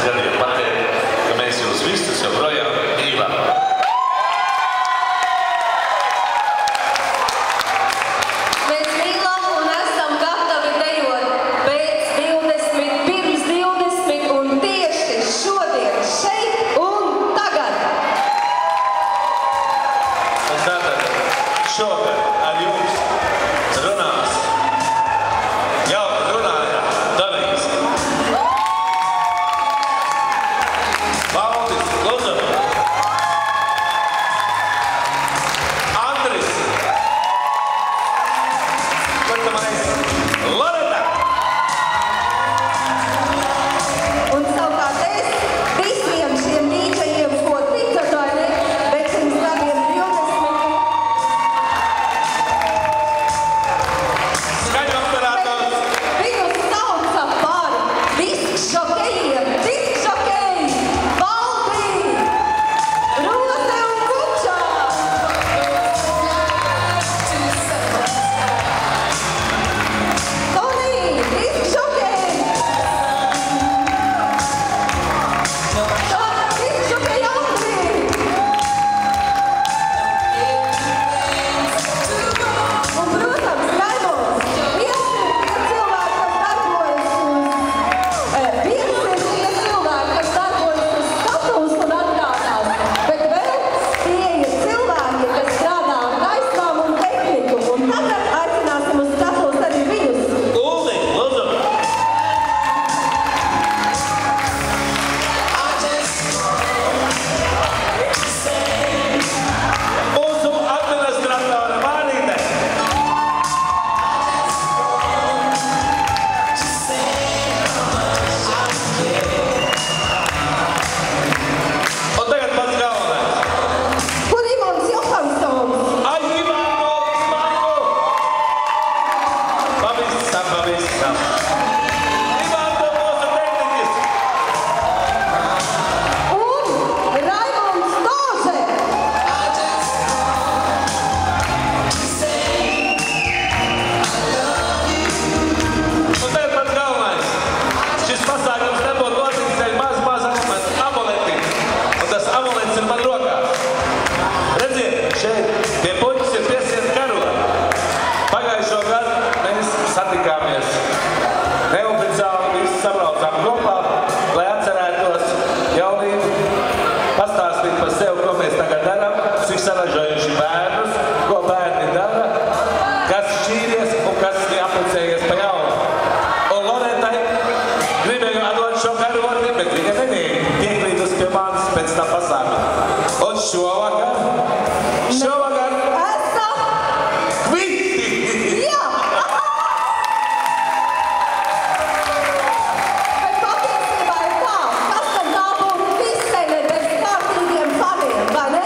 gadiem pateikt, ka mēs jūs visus joprojām mīlam. Mēs mīlam un esam gatavi dejot pēc 20, pirms 20 un tieši šodien, šeit un tagad. Un tātad šogad ar jums runās. Jau runājā Danijs. Valdis Luzovs. Andris. Kurtamais Loreta. Un savukārt es visiem šiem dīdžejiem, ko ticat vai ne, bet pirms gadiem 20. Skaņu operators. Viņus sauca par diskžokejiem, diskžokeji, Valdi, Roze un Kučā. Toni, diskžokeji. Tāda diskžokeja Andri. Un, protams, Raimons, viens ir tie cilvēki, kas darbojas uz skatuves un atkārtās, bet vēl tie ir cilvēki, kas strādā ar gaismām un tehniku, un tagad aicināsim uz skatuves arī viņus. Uldi Luzovs. Mūsu administratore Mānīte. Un tagad pats galvenais. Kur Imants Johansons? Ai, Ivanko! Pavisam. Ivanko mūsu tehniķis. Un Raimonds Dože. Un tagad pats galvenais. Šis pasākums nebūtu noticis dēļ maza amuleti. Un tas amulets ir man rokās. Redziet, šeit pie puķis ir piesiet karoga. Pagājušo gadu mēs satikāmies neoficiāli, visi sabraucām kopā, lai atcerētos jaunību, pastāstīt par sevi, ko mēs tagad darām, cik saražojuši bērnus, ko bērni dara, kas šķīries un kas ir aplicējies pa jaunu. Un Loretai gribēju atdot šo karoti, bet viņa nebija piekrītus pie manis pēc tā pasākuma. Un šovakar Esam. visi! Jā! Bet patiesībā ir tā, kas tad tā būtu visene bez kārtīgiem faniem, vai ne?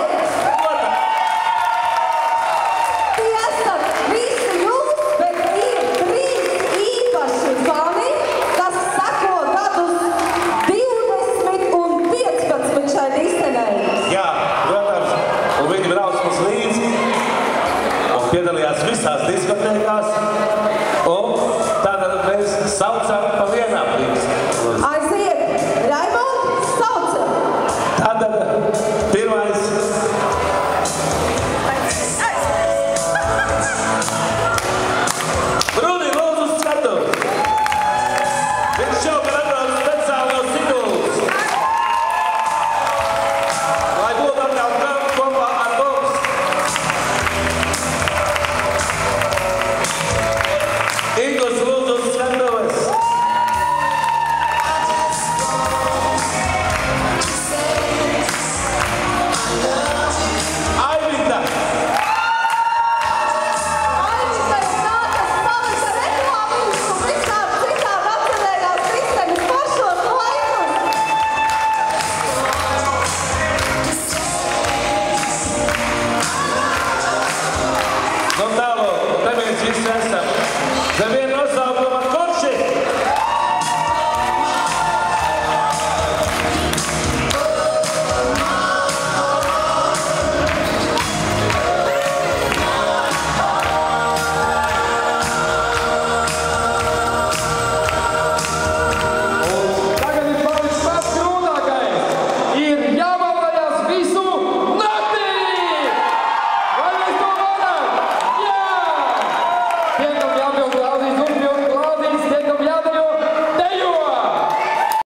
Tie esat visi jūs, bet ir 3 īpaši fani, kas seko gadus 20 un 15 šai disenei. Jā, protams, un viņi brauc mums līdzi un piedalījās visās diskotēkās